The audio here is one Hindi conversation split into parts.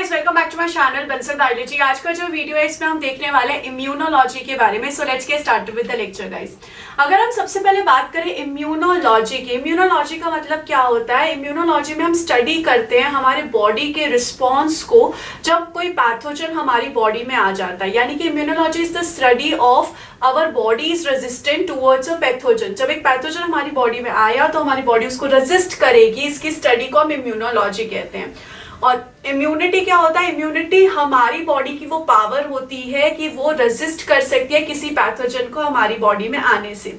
Guys, welcome back to my channel Bansal biology. आज का जो वीडियो है इसमें हम देखने वाले हैं इम्यूनोलॉजी के बारे में। So let's get started with the lecture guys. अगर हम सबसे पहले बात करें इम्यूनोलॉजी का मतलब क्या होता है। इम्यूनोलॉजी में हम स्टडी करते हैं हमारे बॉडी के रिस्पॉन्स को जब कोई पैथोजन हमारी बॉडी में आ जाता है, यानी कि immunology is the study of our body is resistant towards a pathogen. जब एक पैथोजन हमारी बॉडी में आया तो हमारी बॉडी उसको रेजिस्ट करेगी, इसकी स्टडी को हम इम्यूनोलॉजी कहते हैं। और इम्यूनिटी क्या होता है? इम्यूनिटी हमारी बॉडी की वो पावर होती है कि वो रेजिस्ट कर सकती है किसी पैथोजन को हमारी बॉडी में आने से।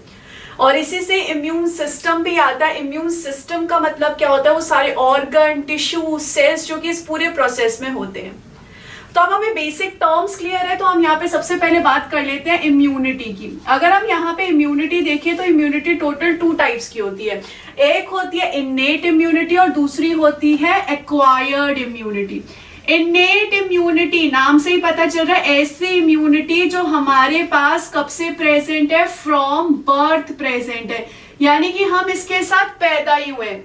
और इसी से इम्यून सिस्टम भी आता है। इम्यून सिस्टम का मतलब क्या होता है? वो सारे ऑर्गन, टिश्यू, सेल्स जो कि इस पूरे प्रोसेस में होते हैं। तो अब हमें बेसिक टर्म्स क्लियर है, तो हम यहाँ पे सबसे पहले बात कर लेते हैं इम्यूनिटी की। अगर हम यहाँ पे इम्यूनिटी देखें तो इम्यूनिटी टोटल 2 टाइप्स की होती है। एक होती है इन्नेट इम्यूनिटी और दूसरी होती है एक्वायर्ड इम्यूनिटी। इन्नेट इम्यूनिटी नाम से ही पता चल रहा है, ऐसी इम्यूनिटी जो हमारे पास कब से प्रेजेंट है? फ्रॉम बर्थ प्रेजेंट है, यानी कि हम इसके साथ पैदा ही हुए।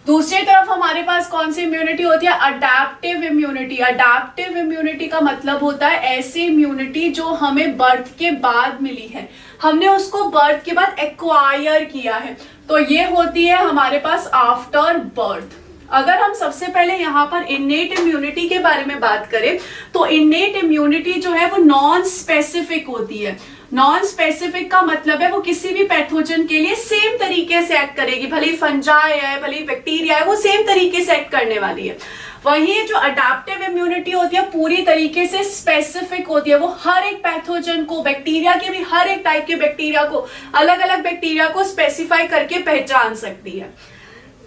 दूसरी तरफ हमारे पास कौन सी इम्यूनिटी होती है? Adaptive immunity. अडैप्टिव इम्यूनिटी का मतलब होता है ऐसी इम्यूनिटी जो हमें बर्थ के बाद मिली है, हमने उसको बर्थ के बाद एक्वायर किया है। तो ये होती है हमारे पास आफ्टर बर्थ। अगर हम सबसे पहले यहाँ पर इन्नेट इम्यूनिटी के बारे में बात करें तो इन्नेट इम्यूनिटी जो है वो नॉन स्पेसिफिक होती है। नॉन स्पेसिफिक का मतलब है वो किसी भी पैथोजन के लिए सेम तरीके से एक्ट करेगी, भले ही फंजाई है, भले ही बैक्टीरिया है, वो सेम तरीके से एक्ट करने वाली है। वही जो अडैप्टिव इम्यूनिटी होती है पूरी तरीके से स्पेसिफिक होती है, वो हर एक पैथोजन को, बैक्टीरिया के भी हर एक टाइप के बैक्टीरिया को, अलग अलग बैक्टीरिया को स्पेसिफाई करके पहचान सकती है।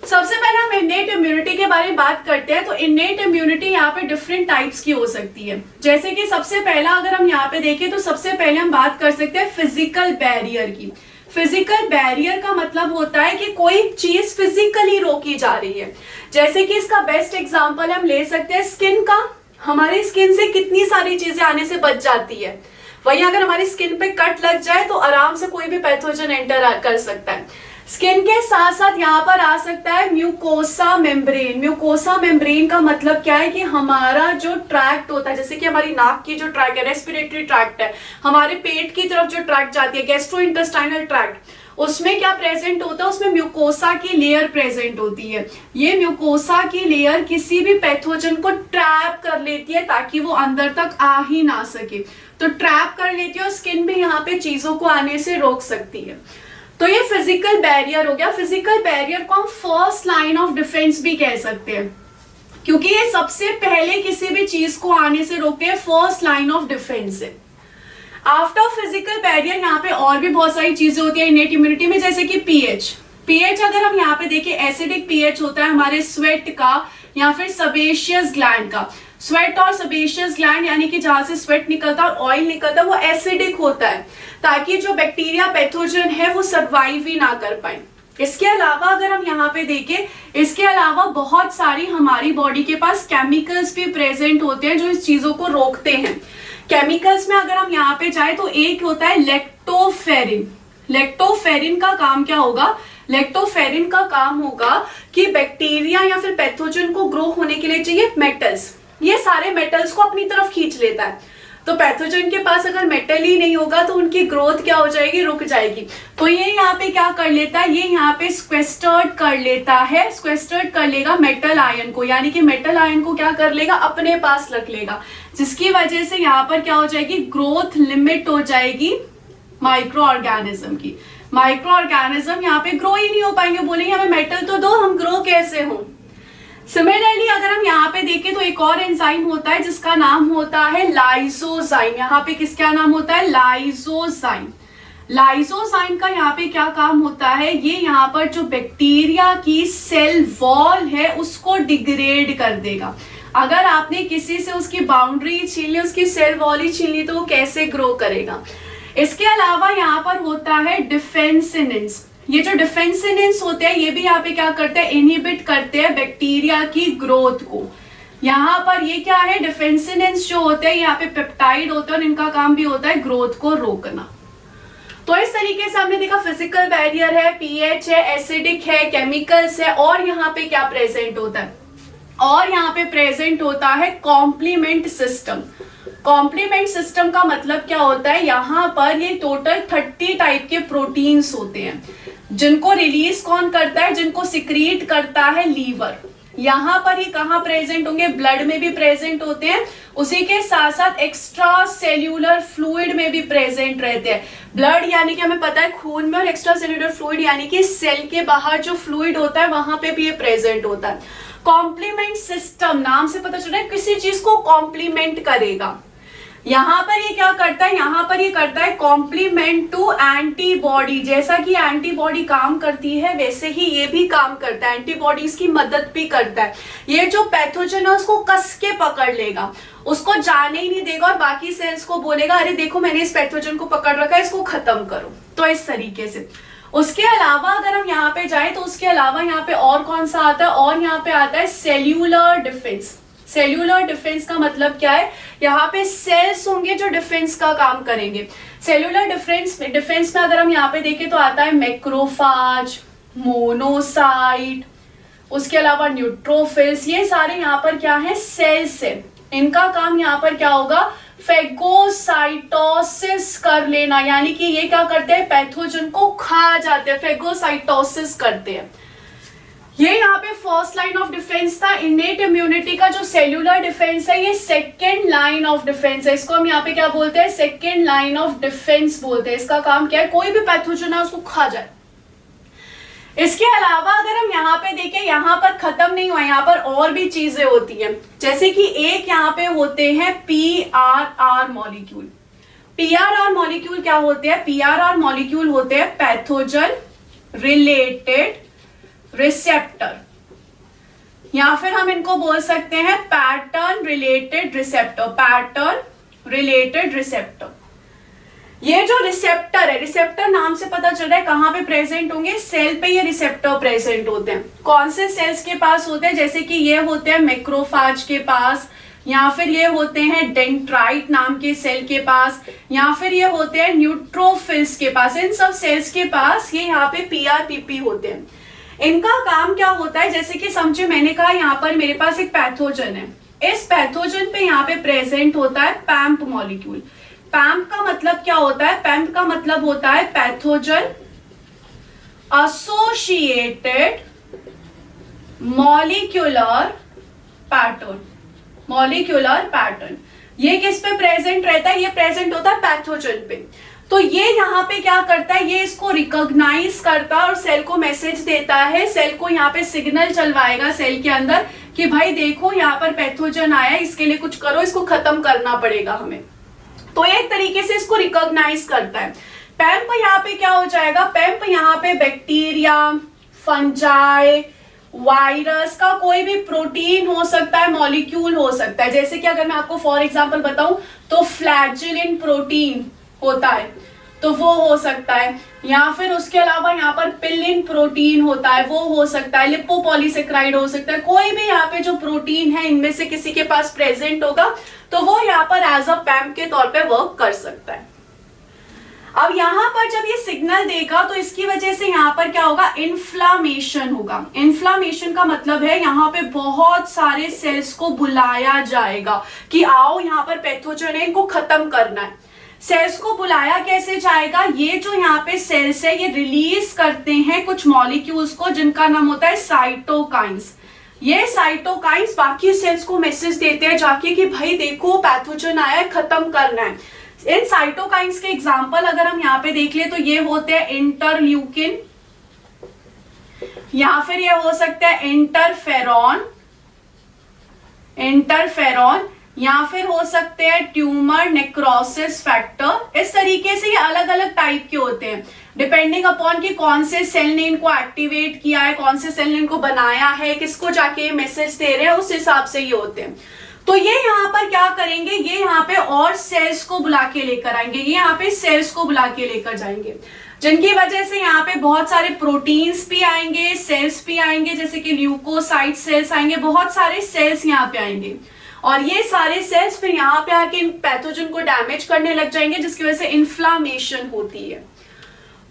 सबसे पहले हम इन्नेट इम्यूनिटी के बारे में बात करते हैं। तो इन्नेट इम्यूनिटी यहाँ पे डिफरेंट टाइप्स की हो सकती है। जैसे कि सबसे पहला अगर हम यहाँ पे देखें तो सबसे पहले हम बात कर सकते हैं फिजिकल बैरियर की। फिजिकल बैरियर का मतलब होता है कि कोई चीज फिजिकली रोकी जा रही है। जैसे कि इसका बेस्ट एग्जांपल हम ले सकते हैं स्किन का। हमारी स्किन से कितनी सारी चीजें आने से बच जाती है, वहीं अगर हमारी स्किन पे कट लग जाए तो आराम से कोई भी पैथोजन एंटर कर सकता है। स्किन के साथ साथ यहाँ पर आ सकता है म्यूकोसा मेम्ब्रेन। म्यूकोसा मेम्ब्रेन का मतलब क्या है कि हमारा जो ट्रैक्ट होता है, जैसे कि हमारी नाक की जो ट्रैक है, रेस्पिरेटरी ट्रैक्ट है, हमारे पेट की तरफ जो ट्रैक्ट जाती है, गैस्ट्रोइंटेस्टाइनल ट्रैक्ट, उसमें क्या प्रेजेंट होता है? उसमें म्यूकोसा की लेयर प्रेजेंट होती है। ये म्यूकोसा की लेयर किसी भी पैथोजन को ट्रैप कर लेती है ताकि वो अंदर तक आ ही ना सके। तो ट्रैप कर लेती है और स्किन भी यहाँ पे चीजों को आने से रोक सकती है। तो ये फिजिकल बैरियर हो गया। फिजिकल बैरियर को हम फर्स्ट लाइन ऑफ डिफेंस भी कह सकते हैं, क्योंकि ये सबसे पहले किसी भी चीज को आने से रोके, फर्स्ट लाइन ऑफ डिफेंस है। आफ्टर फिजिकल बैरियर यहाँ पे और भी बहुत सारी चीजें होती है इन्नेट इम्यूनिटी में, जैसे कि पीएच अगर हम यहाँ पे देखें, एसिडिक पीएच होता है हमारे स्वेट का या फिर सेबेशियस ग्लैंड का। स्वेट और सेबेशियस ग्लैंड यानी कि जहां से स्वेट निकलता है और ऑयल निकलता है वो एसिडिक होता है, ताकि जो बैक्टीरिया पैथोजन है वो सर्वाइव ही ना कर पाए। इसके अलावा अगर हम यहाँ पे देखें, इसके अलावा बहुत सारी हमारी बॉडी के पास केमिकल्स भी प्रेजेंट होते हैं जो इस चीजों को रोकते हैं। केमिकल्स में अगर हम यहाँ पे जाए तो एक होता है लेक्टोफेरिन। लेक्टोफेरिन का काम क्या होगा? लेक्टोफेरिन का काम होगा कि बैक्टीरिया या फिर पैथोजन को ग्रो होने के लिए चाहिए मेटल्स, ये सारे मेटल्स को अपनी तरफ खींच लेता है। तो पैथोजन के पास अगर मेटल ही नहीं होगा तो उनकी ग्रोथ क्या हो जाएगी? रुक जाएगी। तो ये यहाँ पे क्या कर लेता है? ये यहाँ पे स्क्वेस्टर्ड कर लेता है, स्क्वेस्टर्ड कर लेगा मेटल आयन को, यानी कि मेटल आयन को क्या कर लेगा? अपने पास रख लेगा, जिसकी वजह से यहाँ पर क्या हो जाएगी? ग्रोथ लिमिट हो जाएगी माइक्रो ऑर्गेनिज्म की। माइक्रो ऑर्गेनिज्म यहाँ पे ग्रो ही नहीं हो पाएंगे, बोलेंगे हमें मेटल तो दो, हम ग्रो कैसे हो। सिमिलरली अगर हम यहाँ पे देखें तो एक और एंजाइम होता है जिसका नाम होता है लाइसोजाइम। यहाँ पे किसका नाम होता है? लाइसोजाइम। लाइसोजाइम का यहाँ पे क्या काम होता है? ये यहाँ पर जो बैक्टीरिया की सेल वॉल है उसको डिग्रेड कर देगा। अगर आपने किसी से उसकी बाउंड्री छीन ली, उसकी सेल वॉल ही छीन ली, तो वो कैसे ग्रो करेगा। इसके अलावा यहाँ पर होता है डिफेंसिनेंस। ये जो डिफेंसिनेंस होते हैं ये भी यहाँ पे क्या करते हैं? इनहिबिट करते हैं बैक्टीरिया की ग्रोथ को। यहाँ पर ये क्या है? डिफेंसिनेंस जो होते हैं यहाँ पे पेप्टाइड होते हैं और इनका काम भी होता है ग्रोथ को रोकना। तो इस तरीके से हमने देखा फिजिकल बैरियर है, पीएच है, एसिडिक है, केमिकल्स है, और यहाँ पे क्या प्रेजेंट होता है? और यहाँ पे प्रेजेंट होता है कॉम्प्लीमेंट सिस्टम। कॉम्प्लीमेंट सिस्टम का मतलब क्या होता है, यहाँ पर ये टोटल 30 टाइप के प्रोटीन्स होते हैं, जिनको रिलीज कौन करता है, जिनको सिक्रीट करता है लीवर। यहाँ पर ये कहाँ प्रेजेंट होंगे, ब्लड में भी प्रेजेंट होते हैं, उसी के साथ साथ एक्स्ट्रा सेल्यूलर फ्लूइड में भी प्रेजेंट रहते हैं। ब्लड यानी कि हमें पता है खून में, और एक्स्ट्रा सेल्यूलर फ्लूइड यानी कि सेल के बाहर जो फ्लूइड होता है वहां पे भी ये प्रेजेंट होता है। कॉम्प्लीमेंट सिस्टम नाम से पता चल रहा है किसी चीज को कॉम्प्लीमेंट करेगा। यहाँ पर ये क्या करता है, यहाँ पर ये करता है कॉम्प्लीमेंट टू एंटीबॉडी। जैसा कि एंटीबॉडी काम करती है वैसे ही ये भी काम करता है, एंटीबॉडीज की मदद भी करता है। ये जो पैथोजन है उसको कस के पकड़ लेगा, उसको जाने ही नहीं देगा, और बाकी सेल्स को बोलेगा अरे देखो मैंने इस पैथोजन को पकड़ रखा है, इसको खत्म करो। तो इस तरीके से। उसके अलावा अगर हम यहाँ पे जाए तो उसके अलावा यहाँ पे और कौन सा आता है, और यहाँ पे आता है सेल्यूलर डिफेंस। सेल्यूलर डिफेंस का मतलब क्या है, यहाँ पे सेल्स होंगे जो डिफेंस का काम करेंगे। सेल्यूलर डिफेंस में अगर हम यहाँ पे देखें तो आता है मैक्रोफाज, मोनोसाइट, उसके अलावा न्यूट्रोफिल्स। ये सारे यहाँ पर क्या है, सेल्स है। इनका काम यहाँ पर क्या होगा, फेगोसाइटोसिस कर लेना, यानी कि ये क्या करते हैं, पैथोजन को खा जाते हैं, फेगोसाइटोसिस करते हैं। ये यहाँ पे फर्स्ट लाइन ऑफ डिफेंस था। इनेट इम्यूनिटी का जो सेल्यूलर डिफेंस है ये सेकेंड लाइन ऑफ डिफेंस है। इसको हम यहाँ पे क्या बोलते हैं, सेकेंड लाइन ऑफ डिफेंस बोलते हैं। इसका काम क्या है, कोई भी पैथोजन है उसको खा जाए। इसके अलावा अगर हम यहाँ पे देखें, यहाँ पर खत्म नहीं हुआ, यहाँ पर और भी चीजें होती हैं। जैसे कि एक यहाँ पे होते हैं PRR मॉलिक्यूल। PRR मॉलिक्यूल क्या होते हैं, PRR मॉलिक्यूल होते हैं पैथोजन रिलेटेड रिसेप्टर, या फिर हम इनको बोल सकते हैं pattern related receptor. Pattern related receptor, ये जो रिसेप्टर है, रिसेप्टर नाम से पता चल रहा है कहां पे प्रेजेंट होंगे, सेल पे ये रिसेप्टर प्रेजेंट होते हैं। कौन से सेल्स के पास होते हैं, जैसे कि ये होते हैं मैक्रोफाज के पास, या फिर ये होते हैं डेंड्राइट नाम के सेल के पास, या फिर ये होते हैं न्यूट्रोफिल्स के पास। इन सब सेल्स के पास ये यहाँ पे PRPP होते हैं। इनका काम क्या होता है, जैसे कि समझे मैंने कहा यहाँ पर मेरे पास एक पैथोजन है, इस पैथोजन पे यहाँ पे प्रेजेंट होता है पैम्प मॉलिक्यूल। पैम्प का मतलब क्या होता है, पैम्प का मतलब होता है pathogen associated molecular pattern. Molecular pattern ये किस पे प्रेजेंट रहता है, ये प्रेजेंट होता है पैथोजन पे। तो ये यहाँ पे क्या करता है, ये इसको रिकॉग्नाइज करता है और सेल को मैसेज देता है, सेल को यहाँ पे सिग्नल चलवाएगा सेल के अंदर कि भाई देखो यहाँ पर पैथोजन आया है, इसके लिए कुछ करो, इसको खत्म करना पड़ेगा हमें। तो एक तरीके से इसको रिकॉग्नाइज करता है। पैम्प यहाँ पे क्या हो जाएगा, पैम्प यहाँ पे बैक्टीरिया, फंजाई, वायरस का कोई भी प्रोटीन हो सकता है, मॉलिक्यूल हो सकता है। जैसे कि अगर मैं आपको फॉर एग्जांपल बताऊं तो फ्लैजिलिन प्रोटीन होता है तो वो हो सकता है, या फिर उसके अलावा यहाँ पर पिलिन प्रोटीन होता है वो हो सकता है, लिपोपॉलीसेक्राइड हो सकता है। कोई भी यहाँ पे जो प्रोटीन है इनमें से किसी के पास प्रेजेंट होगा तो वो यहाँ पर एज अ पैम्प के तौर पे वर्क कर सकता है। अब यहाँ पर जब ये सिग्नल देगा तो इसकी वजह से यहाँ पर क्या होगा, इन्फ्लामेशन होगा। इन्फ्लामेशन का मतलब है यहाँ पे बहुत सारे सेल्स को बुलाया जाएगा कि आओ यहाँ पर पैथोजन है, इनको खत्म करना है। सेल्स को बुलाया कैसे जाएगा, ये जो यहाँ पे सेल्स है ये रिलीज करते हैं कुछ मॉलिक्यूल्स को जिनका नाम होता है साइटोकाइंस। ये साइटोकाइंस बाकी सेल्स को मैसेज देते हैं जाके कि भाई देखो पैथोजन आया है, खत्म करना है। इन साइटोकाइंस के एग्जांपल अगर हम यहाँ पे देख ले तो ये होते हैं इंटरल्यूकिन, या फिर ये हो सकता है इंटरफेरॉन, या फिर हो सकते हैं ट्यूमर नेक्रोसिस फैक्टर। इस तरीके से ये अलग अलग टाइप के होते हैं डिपेंडिंग अपॉन कि कौन से सेल ने इनको एक्टिवेट किया है, कौन से सेल ने इनको बनाया है, किसको जाके मैसेज दे रहे हैं, उस हिसाब से ये होते हैं। तो ये यहाँ पर क्या करेंगे, ये यहाँ पे और सेल्स को बुला के लेकर आएंगे, ये यहाँ पे सेल्स को बुला के लेकर जाएंगे, जिनकी वजह से यहाँ पे बहुत सारे प्रोटीन्स भी आएंगे, सेल्स भी आएंगे, जैसे कि ल्यूकोसाइट सेल्स आएंगे, बहुत सारे सेल्स यहाँ पे आएंगे। और ये सारे सेल्स फिर यहाँ पे आके पैथोजन को डैमेज करने लग जाएंगे, जिसकी वजह से इन्फ्लामेशन होती है।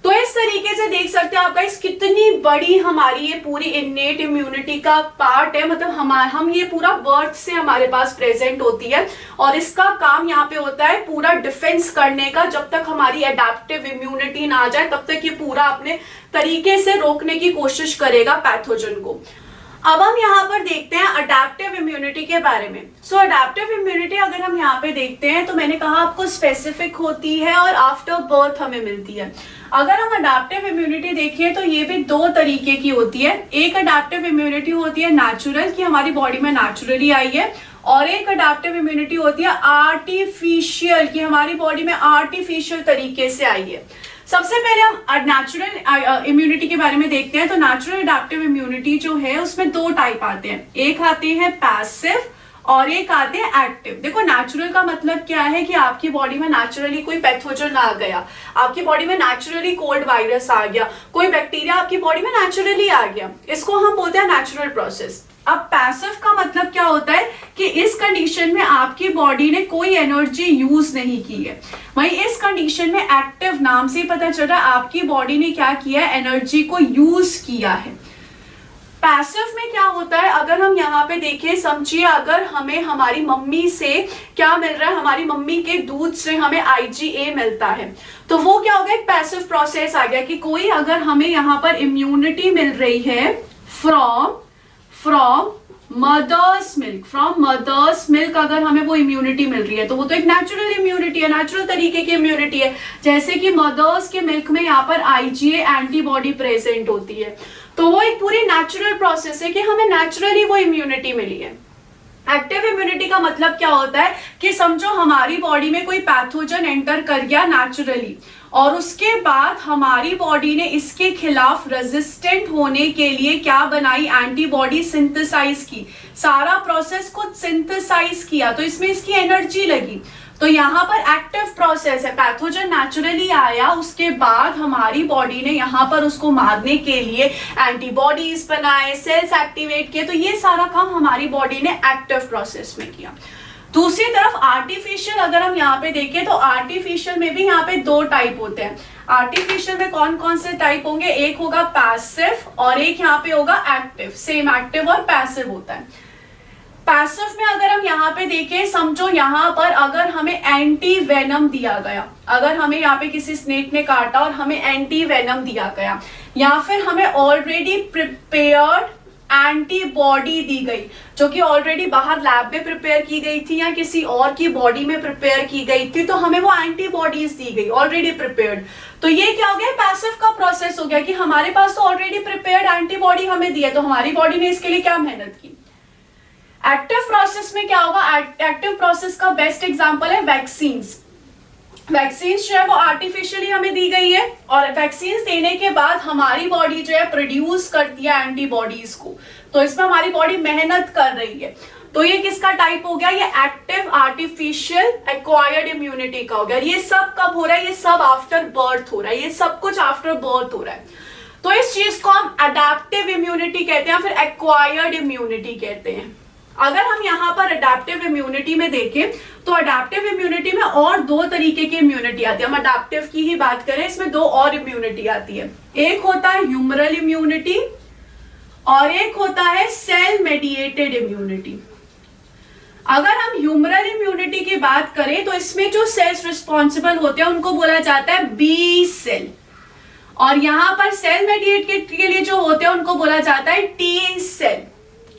तो इस तरीके से देख सकते हैं आप गाइस कितनी बड़ी हमारी ये पूरी इन्नेट इम्यूनिटी का पार्ट है, मतलब हम ये पूरा बर्थ से हमारे पास प्रेजेंट होती है और इसका काम यहाँ पे होता है पूरा डिफेंस करने का। जब तक हमारी एडेप्टिव इम्यूनिटी ना आ जाए तब तक ये पूरा अपने तरीके से रोकने की कोशिश करेगा पैथोजन को। अब हम यहाँ पर देखते हैं अडेप्टिव इम्यूनिटी के बारे में। सो अडेप्टिव इम्यूनिटी अगर हम यहाँ पे देखते हैं तो मैंने कहा आपको स्पेसिफिक होती है और आफ्टर बर्थ हमें मिलती है। अगर हम अडेप्टिव इम्यूनिटी देखें तो ये भी दो तरीके की होती है। एक अडेप्टिव इम्यूनिटी होती है नेचुरल, कि हमारी बॉडी में नेचुरली आई है, और एक अडेप्टिव इम्यूनिटी होती है आर्टिफिशियल, कि हमारी बॉडी में आर्टिफिशियल तरीके से आई है। सबसे पहले हम नेचुरल इम्यूनिटी के बारे में देखते हैं। तो नेचुरल अडेप्टिव इम्यूनिटी जो है उसमें दो टाइप आते हैं, एक आते हैं पैसिव और एक आते हैं एक्टिव। देखो नेचुरल का मतलब क्या है कि आपकी बॉडी में नेचुरली कोई पैथोजन आ गया, आपकी बॉडी में नेचुरली कोल्ड वायरस आ गया, कोई बैक्टीरिया आपकी बॉडी में नेचुरली आ गया, इसको हम बोलते हैं नेचुरल प्रोसेस। अब पैसिव का मतलब क्या होता है कि इस कंडीशन में आपकी बॉडी ने कोई एनर्जी यूज नहीं की है। वहीं इस कंडीशन में एक्टिव नाम से पता चल रहा है आपकी बॉडी ने क्या किया है, एनर्जी को यूज किया है। पैसिव में क्या होता है, अगर हम यहाँ पे देखें, समझिए अगर हमें हमारी मम्मी से क्या मिल रहा है, हमारी मम्मी के दूध से हमें IgA मिलता है, तो वो क्या हो गया, एक पैसिव प्रोसेस आ गया कि कोई अगर हमें यहाँ पर इम्यूनिटी मिल रही है फ्रॉम मदर्स मिल्क, अगर हमें वो इम्यूनिटी मिल रही है तो वो तो एक नेचुरल इम्यूनिटी है, नेचुरल तरीके की इम्यूनिटी है। जैसे कि मदर्स के मिल्क में यहाँ पर IgA एंटीबॉडी प्रेजेंट होती है, तो वो एक पूरी नेचुरल प्रोसेस है कि हमें नेचुरली वो इम्यूनिटी मिली है। एक्टिव इम्यूनिटी का मतलब क्या होता है कि समझो हमारी बॉडी में कोई पैथोजन एंटर कर गया नेचुरली और उसके बाद हमारी बॉडी ने इसके खिलाफ रेजिस्टेंट होने के लिए क्या बनाई, एंटीबॉडी सिंथेसाइज की, सारा प्रोसेस को सिंथेसाइज किया, तो इसमें इसकी एनर्जी लगी। तो यहाँ पर एक्टिव प्रोसेस है, पैथोजन नेचुरली आया, उसके बाद हमारी बॉडी ने यहाँ पर उसको मारने के लिए एंटीबॉडीज बनाए, सेल्स एक्टिवेट किए, तो ये सारा काम हमारी बॉडी ने एक्टिव प्रोसेस में किया। दूसरी तरफ आर्टिफिशियल अगर हम यहाँ पे देखें तो आर्टिफिशियल में भी यहाँ पे दो टाइप होते हैं। आर्टिफिशियल में कौन कौन से टाइप होंगे, एक होगा पैसिव और एक यहाँ पे होगा एक्टिव। सेम एक्टिव और पैसिव होता है। पैसिव में अगर हम यहाँ पे देखें, समझो यहाँ पर अगर हमें एंटी वेनम दिया गया, अगर हमें यहाँ पे किसी स्नेक ने काटा और हमें एंटी वेनम दिया गया, या फिर हमें ऑलरेडी प्रिपेयर्ड एंटीबॉडी दी गई जो कि ऑलरेडी बाहर लैब में प्रिपेयर की गई थी या किसी और की बॉडी में प्रिपेयर की गई थी, तो हमें वो एंटीबॉडीज दी गई ऑलरेडी प्रिपेयर्ड, तो ये क्या हो गया, पैसिव का प्रोसेस हो गया कि हमारे पास तो ऑलरेडी प्रिपेयर्ड एंटीबॉडी हमें दी है, तो हमारी बॉडी ने इसके लिए क्या मेहनत की। एक्टिव प्रोसेस में क्या होगा, एक्टिव प्रोसेस का बेस्ट एग्जांपल है वैक्सीन्स। वैक्सीन्स जो है वो आर्टिफिशियली हमें दी गई है और वैक्सीन्स देने के बाद हमारी बॉडी जो है प्रोड्यूस करती है एंटीबॉडीज को, तो इसमें हमारी बॉडी मेहनत कर रही है। तो ये किसका टाइप हो गया, ये एक्टिव आर्टिफिशियल एक्वायर्ड इम्यूनिटी का हो गया। ये सब कब हो रहा है, ये सब आफ्टर बर्थ हो रहा है, ये सब कुछ आफ्टर बर्थ हो रहा है। तो इस चीज को हम अडेप्टिव इम्यूनिटी कहते हैं, फिर एक्वायर्ड इम्यूनिटी कहते हैं। अगर हम यहाँ पर अडेप्टिव इम्यूनिटी में देखें तो अडेप्टिव इम्यूनिटी में और दो तरीके की इम्यूनिटी आती है। हम अडेप्टिव की ही बात करें, इसमें दो और इम्यूनिटी आती है, एक होता है ह्यूमरल इम्यूनिटी और एक होता है सेल मेडिएटेड इम्यूनिटी। अगर हम ह्यूमरल इम्यूनिटी की बात करें तो इसमें जो सेल्स रिस्पॉन्सिबल होते हैं उनको बोला जाता है बी सेल, और यहाँ पर सेल मेडिएटेड के लिए जो होते हैं उनको बोला जाता है टी सेल।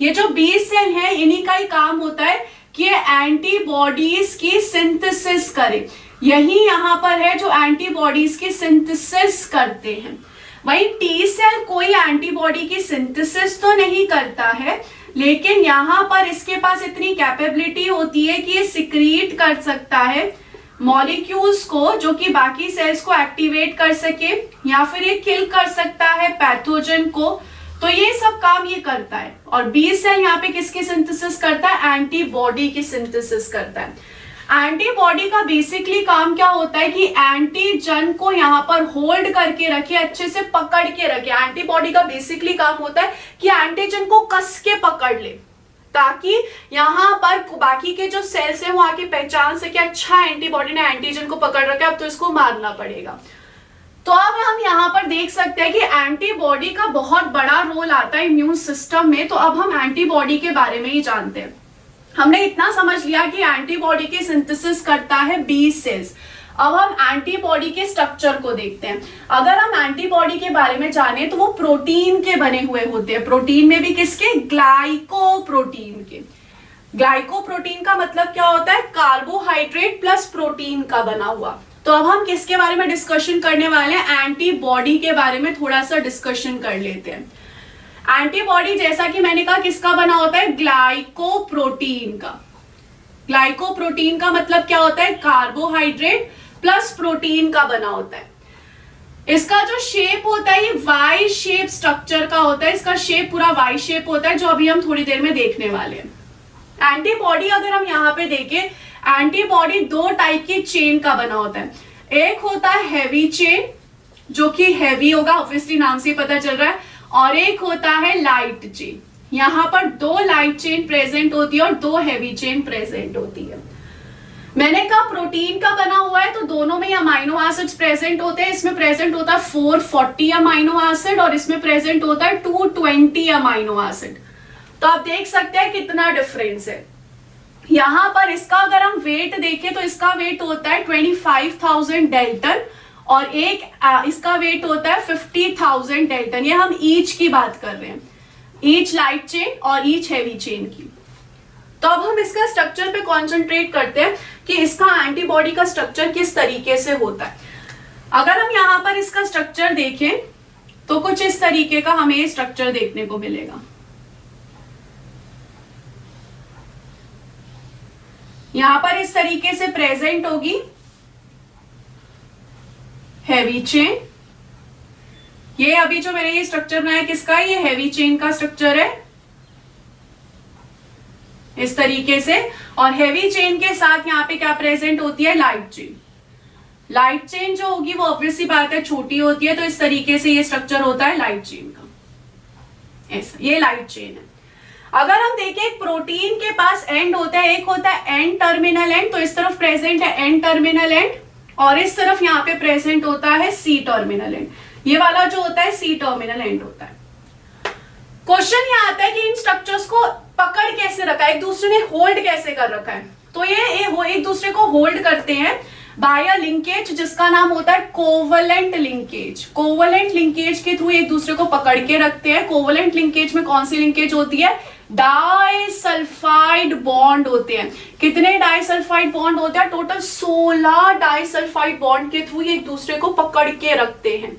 ये जो बी सेल है इन्हीं का ही काम होता है कि एंटीबॉडीज की सिंथेसिस करे, यही यहाँ पर है जो एंटीबॉडीज की सिंथेसिस करते हैं। वही टी सेल कोई एंटीबॉडी की सिंथेसिस तो नहीं करता है, लेकिन यहाँ पर इसके पास इतनी कैपेबिलिटी होती है कि ये सिक्रीट कर सकता है मॉलिक्यूल्स को जो कि बाकी सेल्स को एक्टिवेट कर सके, या फिर ये किल कर सकता है पैथोजन को, तो ये सब काम ये करता है। और बी सेल यहाँ पे किसकी सिंथेसिस करता है, एंटीबॉडी की सिंथेसिस करता है। एंटीबॉडी का बेसिकली काम क्या होता है कि एंटीजन को यहाँ पर होल्ड करके रखे, अच्छे से पकड़ के रखे। एंटीबॉडी का बेसिकली काम होता है कि एंटीजन को कस के पकड़ ले, ताकि यहाँ पर बाकी के जो सेल्स हैं वो आके पहचान सके, अच्छा एंटीबॉडी ने एंटीजन को पकड़ रखा है, अब तो इसको मारना पड़ेगा। तो अब हम यहाँ पर देख सकते हैं कि एंटीबॉडी का बहुत बड़ा रोल आता है इम्यून सिस्टम में। तो अब हम एंटीबॉडी के बारे में ही जानते हैं। हमने इतना समझ लिया कि एंटीबॉडी की सिंथेसिस करता है बी सेल्स। अब हम एंटीबॉडी के स्ट्रक्चर को देखते हैं। अगर हम एंटीबॉडी के बारे में जाने तो वो प्रोटीन के बने हुए होते हैं। प्रोटीन में भी किसके? ग्लाइकोप्रोटीन के। ग्लाइकोप्रोटीन का मतलब क्या होता है? कार्बोहाइड्रेट प्लस प्रोटीन का बना हुआ। तो अब हम किसके बारे में डिस्कशन करने वाले हैं? एंटीबॉडी के बारे में थोड़ा सा डिस्कशन कर लेते हैं। एंटीबॉडी जैसा कि मैंने कहा किसका बना होता है? ग्लाइकोप्रोटीन का। ग्लाइकोप्रोटीन का मतलब क्या होता है? कार्बोहाइड्रेट प्लस प्रोटीन का बना होता है। इसका जो शेप होता है ये वाई शेप स्ट्रक्चर का होता है। इसका शेप पूरा वाई शेप होता है, जो अभी हम थोड़ी देर में देखने वाले हैं। एंटीबॉडी अगर हम यहाँ पे देखें, एंटीबॉडी दो टाइप की चेन का बना होता है। एक होता है हैवी चेन, जो कि हैवी होगा, ऑब्वियसली नाम से पता चल रहा है, और एक होता है लाइट चेन। यहाँ पर दो लाइट चेन प्रेजेंट होती है और दो हैवी चेन प्रेजेंट होती है। मैंने कहा प्रोटीन का बना हुआ है तो दोनों में अमाइनो एसिड्स प्रेजेंट होते हैं। इसमें प्रेजेंट होता है 440 अमाइनो एसिड और इसमें प्रेजेंट होता है 220 अमाइनो एसिड। तो आप देख सकते हैं कितना डिफरेंस है। यहाँ पर इसका अगर हम वेट देखें तो इसका वेट होता है 25,000 डेल्टन और इसका वेट होता है 50,000 डेल्टन। ये हम ईच की बात कर रहे हैं, ईच लाइट चेन और ईच हैवी चेन की। तो अब हम इसका स्ट्रक्चर पे कॉन्सेंट्रेट करते हैं कि इसका एंटीबॉडी का स्ट्रक्चर किस तरीके से होता है। अगर हम यहाँ पर इसका स्ट्रक्चर देखें तो कुछ इस तरीके का हमें स्ट्रक्चर देखने को मिलेगा। यहां पर इस तरीके से प्रेजेंट होगी हैवी चेन। ये अभी जो मैंने ये स्ट्रक्चर बनाया किसका? ये हैवी चेन का स्ट्रक्चर है इस तरीके से। और हैवी चेन के साथ यहाँ पे क्या प्रेजेंट होती है? Light chain. लाइट चेन जो होगी वो ऑब्वियसली बात है छोटी होती है, तो इस तरीके से ये स्ट्रक्चर होता है लाइट चेन का। ऐसा ये लाइट चेन है। अगर हम देखें एक प्रोटीन के पास एंड होता है, एक होता है एन टर्मिनल एंड, तो इस तरफ प्रेजेंट है एन टर्मिनल एंड और इस तरफ यहाँ पे प्रेजेंट होता है सी टर्मिनल एंड। ये वाला जो होता है सी टर्मिनल एंड होता है। क्वेश्चन ये आता है कि इन स्ट्रक्चर्स को पकड़ कैसे रखा है, एक दूसरे ने होल्ड कैसे कर रखा है। तो ये वो एक दूसरे को होल्ड करते हैं बाय अ लिंकेज जिसका नाम होता है कोवलेंट लिंकेज। कोवलेंट लिंकेज के थ्रू एक दूसरे को पकड़ के रखते हैं। कोवलेंट लिंकेज में कौन सी लिंकेज होती है? डाइसल्फाइड बॉन्ड होते हैं। कितने डाइसल्फाइड बॉन्ड होते हैं? टोटल 16 डाइसल्फाइड बॉन्ड के थ्रू एक दूसरे को पकड़ के रखते हैं।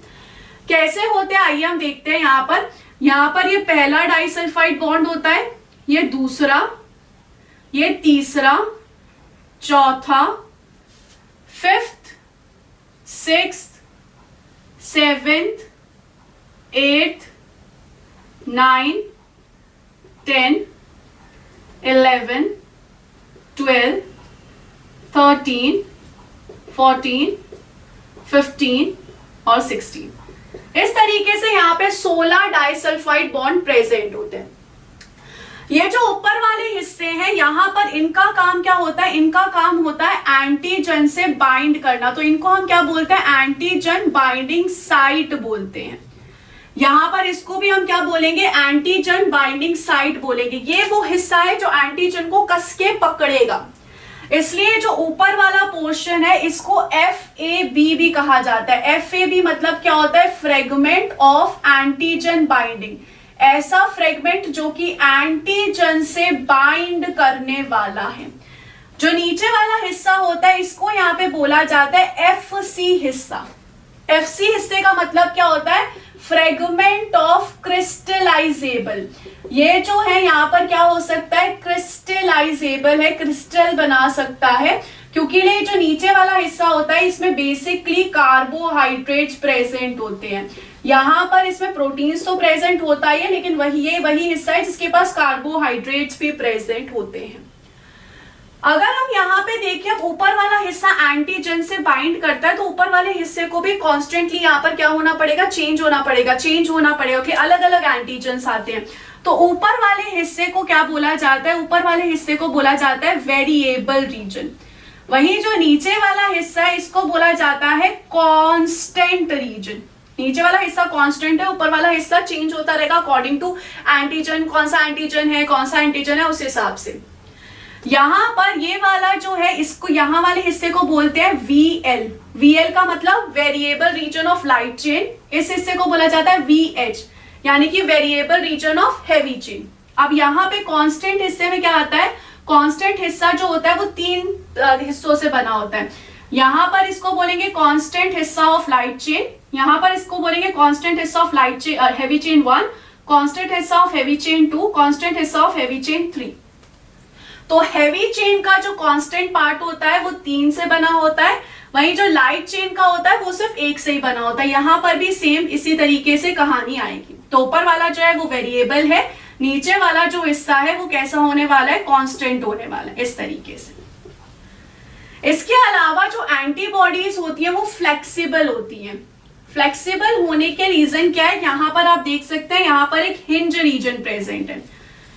कैसे होते हैं आइए हम देखते हैं। यहाँ पर ये पहला डाइसल्फाइड बॉन्ड होता है, ये दूसरा, ये तीसरा, चौथा, फिफ्थ, सिक्स्थ, सेवेंथ, एट्थ, 9, 10, 11, 12, 13, 14, 15 और 16। इस तरीके से यहाँ पे 16 डाइसल्फाइड बॉन्ड प्रेजेंट होते हैं। ये जो ऊपर वाले हिस्से हैं यहाँ पर इनका काम क्या होता है? इनका काम होता है एंटीजन से बाइंड करना। तो इनको हम क्या बोलते हैं? एंटीजन बाइंडिंग साइट बोलते हैं। यहां पर इसको भी हम क्या बोलेंगे? एंटीजन बाइंडिंग साइट बोलेंगे। ये वो हिस्सा है जो एंटीजन को कस के पकड़ेगा। इसलिए जो ऊपर वाला पोर्शन है इसको FAB भी कहा जाता है। FAB मतलब क्या होता है? Fragment of antigen binding. ऐसा फ्रेगमेंट जो कि एंटीजन से बाइंड करने वाला है। जो नीचे वाला हिस्सा होता है इसको यहाँ पे बोला जाता है FC हिस्सा। FC हिस्से का मतलब क्या होता है? Fragment of crystallizable. ये जो है यहाँ पर क्या हो सकता है? क्रिस्टलाइजेबल है, क्रिस्टल बना सकता है, क्योंकि ये जो नीचे वाला हिस्सा होता है इसमें बेसिकली कार्बोहाइड्रेट्स प्रेजेंट होते हैं। यहाँ पर इसमें प्रोटीन्स तो प्रेजेंट होता ही है, लेकिन वही हिस्सा है जिसके पास कार्बोहाइड्रेट्स भी प्रेजेंट होते हैं। अगर हम यहाँ पे देखें ऊपर वाला हिस्सा एंटीजन से बाइंड करता है तो ऊपर वाले हिस्से को भी कॉन्स्टेंटली यहाँ पर क्या होना पड़ेगा? चेंज होना पड़ेगा कि अलग अलग एंटीजन्स आते हैं। तो ऊपर वाले हिस्से को क्या बोला जाता है? ऊपर वाले हिस्से को बोला जाता है वेरिएबल रीजन। वहीं जो नीचे वाला हिस्सा है इसको बोला जाता है कांस्टेंट रीजन। नीचे वाला हिस्सा कांस्टेंट है, ऊपर वाला हिस्सा चेंज होता रहेगा अकॉर्डिंग टू एंटीजन, कौन सा एंटीजन है, कौन सा एंटीजन है, उस हिसाब से। यहां पर ये वाला जो है इसको, यहां वाले हिस्से को बोलते हैं VL। VL का मतलब variable region of light chain. इस हिस्से को बोला जाता है VH, यानी कि variable region of heavy chain. अब यहाँ पे कांस्टेंट हिस्से में क्या आता है, कांस्टेंट हिस्सा जो होता है वो 3 हिस्सों से बना होता है। यहां पर इसको बोलेंगे कांस्टेंट हिस्सा ऑफ लाइट चेन, यहां पर इसको बोलेंगे कांस्टेंट हिस्सा of light chain heavy chain 1, constant हिस्सा ऑफ हेवी चेन 2, कांस्टेंट हिस्सा ऑफ हेवी चेन 3। तो हेवी चेन का जो कांस्टेंट पार्ट होता है वो 3 से बना होता है, वहीं जो लाइट चेन का होता है वो सिर्फ 1 से ही बना होता है। यहां पर भी सेम इसी तरीके से कहानी आएगी। तो ऊपर वाला जो है वो वेरिएबल है, नीचे वाला जो हिस्सा है वो कैसा होने वाला है, कांस्टेंट होने वाला है, इस तरीके से। इसके अलावा जो एंटीबॉडीज होती है वो फ्लेक्सिबल होती है। फ्लेक्सिबल होने के रीजन क्या है, यहां पर आप देख सकते हैं, यहां पर एक हिंज रीजन प्रेजेंट है,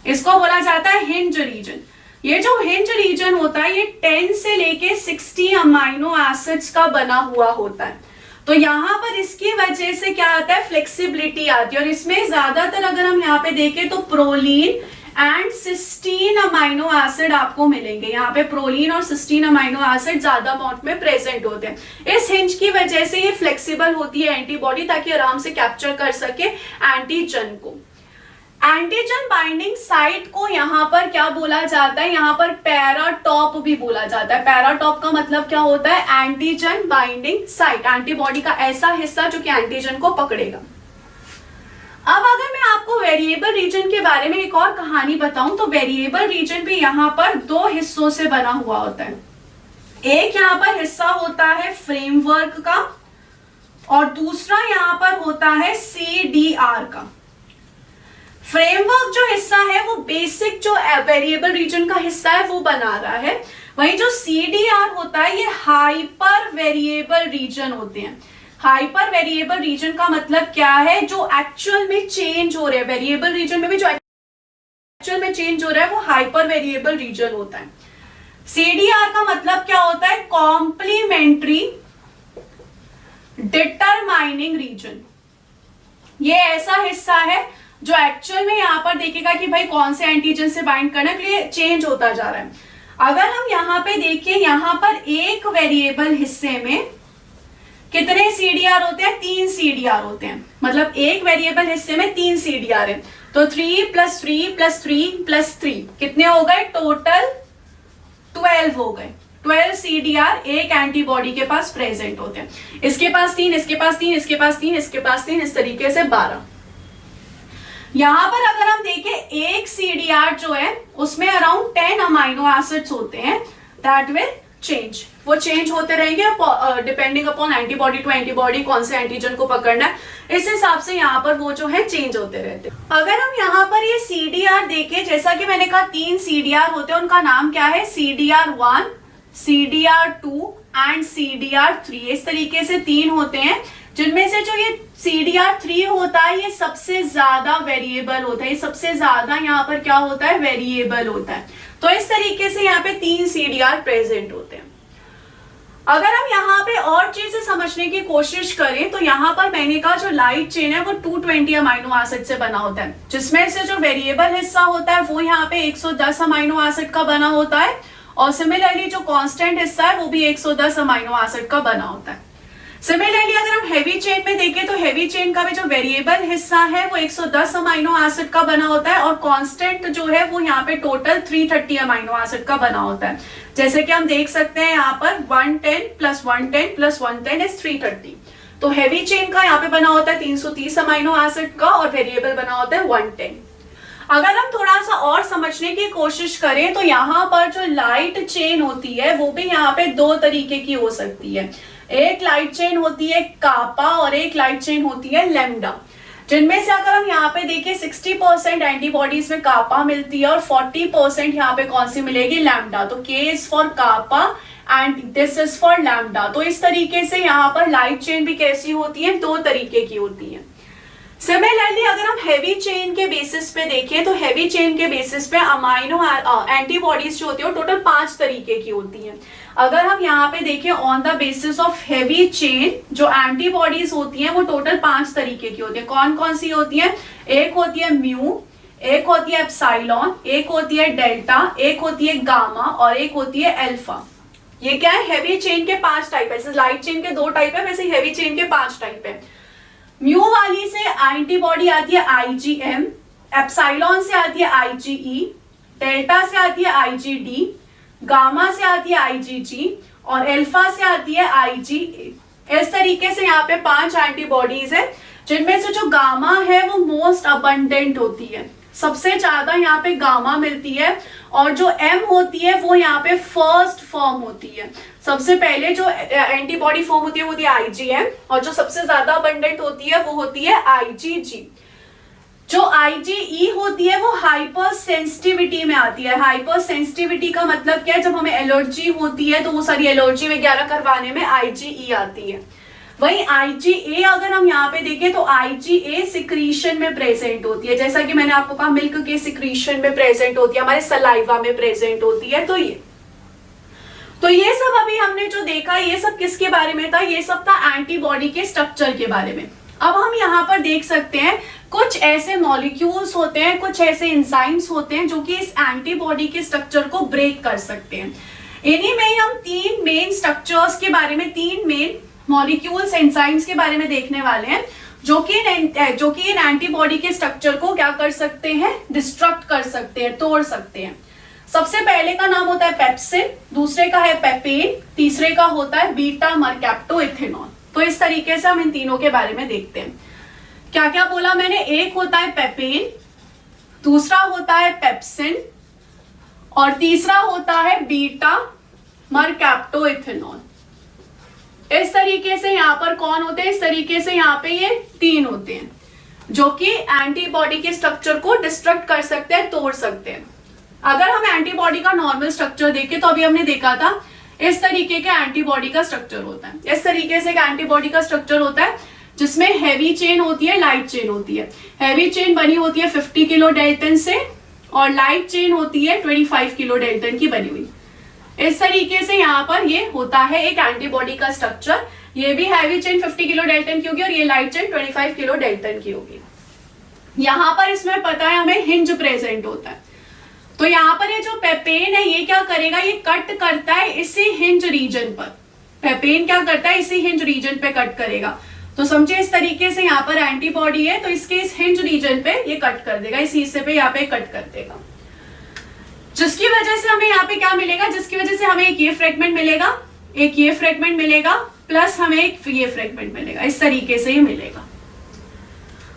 इसको बोला जाता है हिंज रीजन। ये जो हिंज रीजन होता है ये 10 से लेके 60 अमाइनो एसिड्स का बना हुआ होता है। तो यहां पर इसकी वजह से क्या आता है, फ्लेक्सिबिलिटी आती है। और इसमें ज्यादातर अगर हम यहाँ पे देखें तो proline and cysteine amino acid आपको मिलेंगे। यहाँ पे प्रोलीन और सिस्टीन अमाइनो एसिड ज्यादा अमाउंट में प्रेजेंट होते हैं। इस हिंज की वजह से ये फ्लेक्सिबल होती है एंटीबॉडी, ताकि आराम से कैप्चर कर सके एंटीजन को। एंटीजन बाइंडिंग साइट को यहाँ पर क्या बोला जाता है, यहाँ पर पैराटॉप भी बोला जाता है। पैराटॉप का मतलब क्या होता है, एंटीजन बाइंडिंग साइट, एंटीबॉडी का ऐसा हिस्सा जो कि एंटीजन को पकड़ेगा। अब अगर मैं आपको वेरिएबल रीजन के बारे में एक और कहानी बताऊं तो वेरिएबल रीजन भी यहाँ पर 2 हिस्सों से बना हुआ होता है। एक यहाँ पर हिस्सा होता है फ्रेमवर्क का और दूसरा यहाँ पर होता है CDR का। फ्रेमवर्क जो हिस्सा है वो बेसिक जो वेरिएबल रीजन का हिस्सा है वो बना रहा है, वहीं जो CDR होता है ये हाइपर वेरिएबल रीजन होते हैं। हाइपर वेरिएबल रीजन का मतलब क्या है, जो एक्चुअल में चेंज हो रहे हैं, वेरिएबल रीजन में भी जो एक्चुअल में चेंज हो रहा है वो हाइपर वेरिएबल रीजन होता है। CDR का मतलब क्या होता है, कॉम्प्लीमेंट्री डिटरमाइनिंग रीजन। ये ऐसा हिस्सा है जो एक्चुअल में यहाँ पर देखेगा कि भाई कौन से एंटीजन से बाइंड करने के लिए चेंज होता जा रहा है। अगर हम यहाँ पे देखें, यहाँ पर एक वेरिएबल हिस्से में कितने CDR होते हैं, 3 CDR होते हैं। मतलब एक वेरिएबल हिस्से में 3 CDR है, तो 3 + 3 + 3 + 3 कितने हो गए, टोटल 12 हो गए। 12 CDR एक एंटीबॉडी के पास प्रेजेंट होते हैं। इसके पास 3, इसके पास 3, इसके पास 3, इसके पास 3, इस तरीके से 12। यहां पर अगर हम देखें एक CDR जो है उसमें अराउंड 10 अमाइनो एसिड्स होते हैं, दैट विल चेंज, वो चेंज होते रहेंगे depending upon antibody to antibody, कौन से एंटीजन को पकड़ना है, इस हिसाब से यहाँ पर वो जो है चेंज होते रहते हैं। अगर हम यहाँ पर ये CDR देखें, जैसा कि मैंने कहा 3 CDR होते हैं, उनका नाम क्या है, CDR1, CDR2 एंड CDR3। इस तरीके से 3 होते हैं, जिनमें से जो ये CDR3 होता है ये सबसे ज्यादा वेरिएबल होता है, ये सबसे ज्यादा यहाँ पर क्या होता है, वेरिएबल होता है। तो इस तरीके से यहाँ पे 3 CDR प्रेजेंट होते हैं। अगर हम यहाँ पे और चीजें समझने की कोशिश करें तो यहाँ पर मैंने कहा जो लाइट चेन है वो 220 अमाइनो एसिड से बना होता है, जिसमें से जो वेरिएबल हिस्सा होता है वो यहाँ पे 110 अमाइनो एसिड का बना होता है, और सिमिलरली जो कांस्टेंट हिस्सा है वो भी 110 अमाइनो एसिड का बना होता है। सिमिलरली अगर हम हेवी चेन में देखें तो हेवी चेन का भी जो वेरिएबल हिस्सा है वो 110 अमाइनो एसिड का बना होता है, और कांस्टेंट जो है वो यहाँ पे टोटल 330 अमाइनो एसिड का बना होता है। जैसे कि हम देख सकते हैं यहाँ पर 110 + 110 + 110 इज 330। तो हेवी चेन का यहाँ पे बना होता है 330 अमाइनो एसिड का, और वेरिएबल बना होता है 110। अगर हम थोड़ा सा और समझने की कोशिश करें तो यहाँ पर जो लाइट चेन होती है वो भी यहाँ पे 2 तरीके की हो सकती है। एक लाइट चेन होती है कापा और एक लाइट चेन होती है लैम्डा, जिनमें से अगर हम यहाँ पे देखें 60% एंटीबॉडीज में कापा मिलती है और 40% यहाँ पे कौन सी मिलेगी, लैम्डा। तो K is for kappa and this is for lambda. तो इस तरीके से यहाँ पर लाइट चेन भी कैसी होती है, 2 तरीके की होती है। सिमिलरली अगर हम हैवी चेन के बेसिस पे देखें तो हैवी चेन के बेसिस पे अमाइनो एंटीबॉडीज जो होती है वो टोटल 5 तरीके की होती हैं। अगर हम यहाँ पे देखें on the basis of heavy chain जो एंटीबॉडीज होती हैं वो टोटल 5 तरीके की होती है। कौन कौन सी होती है? एक होती है म्यू, एक होती है एप्सिलॉन, एक होती है डेल्टा, एक होती है गामा और एक होती है अल्फा। ये क्या है? हैवी चेन के 5 टाइप है। लाइट चेन के 2 टाइप है, वैसे हैवी चेन के 5 टाइप है। म्यू वाली से एंटीबॉडी आती है आईजीएम, एप्सिलॉन से आती है आईजीई, डेल्टा से आती है आईजीडी, गामा से आती है आईजीजी और अल्फा से आती है आईजीए। इस तरीके से यहाँ पे 5 एंटीबॉडीज है, जिनमें से जो गामा है वो मोस्ट अबंडेंट होती है, सबसे ज्यादा यहाँ पे गामा मिलती है। और जो एम होती है वो यहाँ पे फर्स्ट फॉर्म होती है। सबसे पहले जो एंटीबॉडी फॉर्म होती है वो होती है आईजीएम और जो सबसे ज्यादा अबंडेंट होती है वो होती है आईजीजी। जो आईजीई होती है वो हाइपर सेंसिटिविटी में आती है। हाइपर सेंसिटिविटी का मतलब क्या है? जब हमें एलर्जी होती है तो वो सारी एलर्जी वगैरह करवाने में आईजीई आती है। वही आईजीए अगर हम यहाँ पे देखें तो आईजीए सिक्रीशन में प्रेजेंट होती है, जैसा कि मैंने आपको कहा मिल्क के सिक्रीशन में प्रेजेंट होती है, हमारे सलाइवा में प्रेजेंट होती है। तो ये सब अभी हमने जो देखा ये सब किसके बारे में था? ये सब था एंटीबॉडी के स्ट्रक्चर के बारे में। अब हम यहाँ पर देख सकते हैं कुछ ऐसे मॉलिक्यूल्स होते हैं, कुछ ऐसे एंजाइम्स होते हैं जो कि इस एंटीबॉडी के स्ट्रक्चर को ब्रेक कर सकते हैं। इन्हीं में ही हम 3 मेन स्ट्रक्चर्स के बारे में, 3 मेन मॉलिक्यूल्स एंजाइम्स के बारे में देखने वाले हैं जो कि इन एंटीबॉडी के स्ट्रक्चर को क्या कर सकते हैं? डिस्ट्रक्ट कर सकते हैं, तोड़ सकते हैं। सबसे पहले का नाम होता है पेप्सिन, दूसरे का है पेपेन, तीसरे का होता है बीटा मरकैप्टोइथेनॉल। तो इस तरीके से हम इन तीनों के बारे में देखते हैं। क्या क्या बोला मैंने? एक होता है पेपेन, दूसरा होता है पेप्सिन और तीसरा होता है बीटा मरकैप्टोइथेनॉल। इस तरीके से यहाँ पर कौन होते हैं? इस तरीके से यहाँ पे ये 3 होते हैं जो कि एंटीबॉडी के स्ट्रक्चर को डिस्ट्रक्ट कर सकते हैं, तोड़ सकते हैं। अगर हम एंटीबॉडी का नॉर्मल स्ट्रक्चर देखें तो अभी हमने देखा था इस तरीके के एंटीबॉडी का स्ट्रक्चर होता है। इस तरीके से एक एंटीबॉडी का स्ट्रक्चर होता है जिसमें हैवी चेन होती है, लाइट चेन होती है। हैवी चेन बनी होती है 50 किलो डेल्टन से और लाइट चेन होती है 25 किलो डेल्टन की बनी हुई। इस तरीके से यहाँ पर ये होता है एक एंटीबॉडी का स्ट्रक्चर। ये भी हैवी चेन 50 किलो डेल्टन की होगी और ये लाइट चेन 25 किलो डेल्टन की होगी। यहाँ पर इसमें पता है हमें हिंज प्रेजेंट होता है। तो यहाँ पर ये जो पेपेन है ये क्या करेगा? ये कट करता है इसी हिंज रीजन पर। पेपेन क्या करता है? इसी हिंज रीजन पे कट करेगा। तो समझे इस तरीके से यहाँ पर एंटीबॉडी है तो इसके इस हिंज रीजन पे ये कट कर देगा, इस हिस्से पे यहाँ पे कट कर देगा, जिसकी वजह से हमें यहाँ पे क्या मिलेगा? जिसकी वजह से हमें एक ये फ्रेगमेंट मिलेगा, एक ये फ्रेगमेंट मिलेगा, प्लस हमें एक ये फ्रेगमेंट मिलेगा। इस तरीके से ही मिलेगा।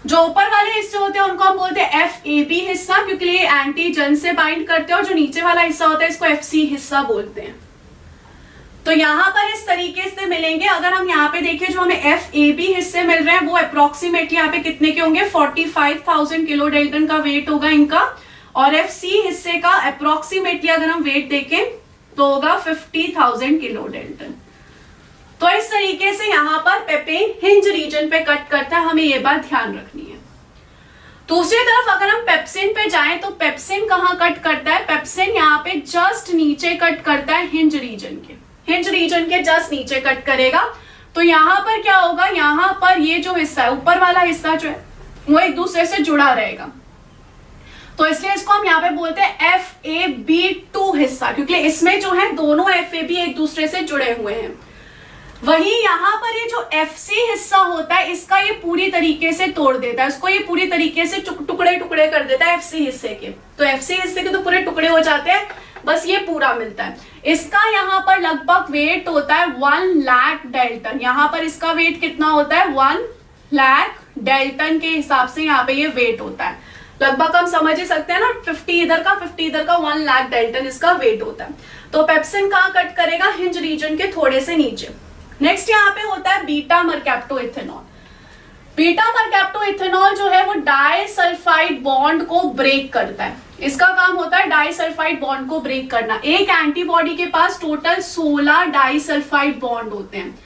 जो ऊपर वाले हिस्से होते हैं उनको हम बोलते हैं FAB हिस्सा, क्योंकि ये एंटीजन से बाइंड करते हैं, और जो नीचे वाला हिस्सा होता है इसको FC हिस्सा बोलते हैं। तो यहाँ पर इस तरीके से मिलेंगे। अगर हम यहाँ पे देखें जो हमें FAB हिस्से मिल रहे हैं वो अप्रोक्सीमेटली यहाँ पे कितने के होंगे? 45,000 किलो डेल्टन का वेट होगा इनका, और FC हिस्से का अप्रोक्सीमेटली अगर हम वेट देखें तो होगा 50,000 किलो डेल्टन। तो इस तरीके से यहाँ पर पेपेन हिंज रीजन पे कट करता है, हमें ये बात ध्यान रखनी है। दूसरी तरफ अगर हम पेप्सिन पे जाएं तो पेप्सिन कहाँ कट करता है? पेप्सिन यहाँ पे जस्ट नीचे कट करता है, हिंज रीजन के जस्ट नीचे कट करेगा। तो यहाँ पर क्या होगा? यहाँ पर ये जो हिस्सा है, ऊपर वाला हिस्सा जो है वो एक दूसरे से जुड़ा रहेगा, तो इसलिए इसको हम यहाँ पे बोलते हैं FAB2 हिस्सा, क्योंकि इसमें जो है दोनों FAB एक दूसरे से जुड़े हुए हैं। वही यहाँ पर ये जो FC हिस्सा होता है इसका ये पूरी तरीके से तोड़ देता है, इसको ये पूरी तरीके से टुकड़े टुकड़े कर देता है FC हिस्से के। तो FC हिस्से के तो पूरे टुकड़े हो जाते हैं, बस ये पूरा मिलता है। इसका यहाँ पर लगभग वेट होता है 1 लाख डेल्टन। यहाँ पर इसका वेट कितना होता है? 1 लाख डेल्टन के हिसाब से यहाँ पे ये वेट होता है। लगभग हम समझ ही सकते हैं ना, 50 इधर का 50 इधर का, 1 लाख डेल्टन इसका वेट होता है। तो पेप्सिन कहाँ कट करेगा? हिंज रीजन के थोड़े से नीचे। नेक्स्ट यहाँ पे होता है बीटा मरकैप्टोइथेनॉल। बीटा मरकैप्टोइथेनॉल जो है वो डाइसल्फाइड बॉन्ड को ब्रेक करता है। इसका काम होता है डाइसल्फाइड बॉन्ड को ब्रेक करना। एक एंटीबॉडी के पास टोटल 16 डाइसल्फाइड बॉन्ड होते हैं,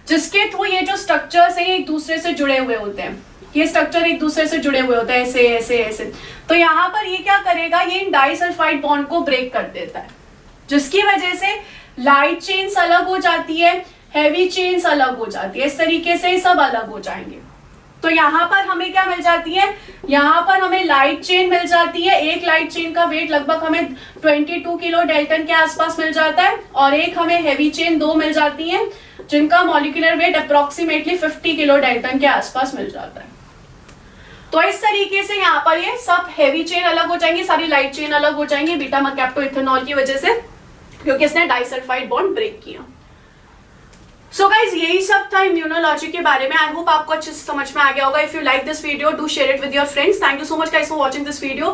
जिसके थ्रू ये जो स्ट्रक्चर्स हैं एक दूसरे से जुड़े हुए होते हैं। ये स्ट्रक्चर एक दूसरे से जुड़े हुए होते हैं, ऐसे ऐसे ऐसे। तो यहाँ पर ये क्या करेगा, ये इन डाइसल्फाइड बॉन्ड को ब्रेक कर देता है, जिसकी वजह से लाइट चेन्स अलग हो जाती है, हैवी चेन्स अलग हो जाती है, इस तरीके से सब अलग हो जाएंगे। तो यहाँ पर हमें क्या मिल जाती है, यहाँ पर हमें लाइट चेन मिल जाती है। एक लाइट चेन का वेट लगभग हमें 22 किलो डेल्टन के आसपास मिल जाता है, और एक हमें हैवी चेन 2 मिल जाती है, जिनका molecular weight approximately 50 kilo dalton के आसपास मिल जाता है। तो इस तरीके से यहाँ पर ये सब हैवी चेन अलग हो जाएंगी, सारी लाइट चेन अलग हो जाएंगी बीटा मरकैप्टोइथेनॉल की वजह से, क्योंकि इसने डाइसल्फाइड बॉन्ड ब्रेक किया। सो गाइज यही सब था इम्यूनोलॉजी के बारे में। आई होप आपको अच्छे से समझ में आ गया होगा। If you like this video, do share it with your friends. Thank you so much guys for watching this video.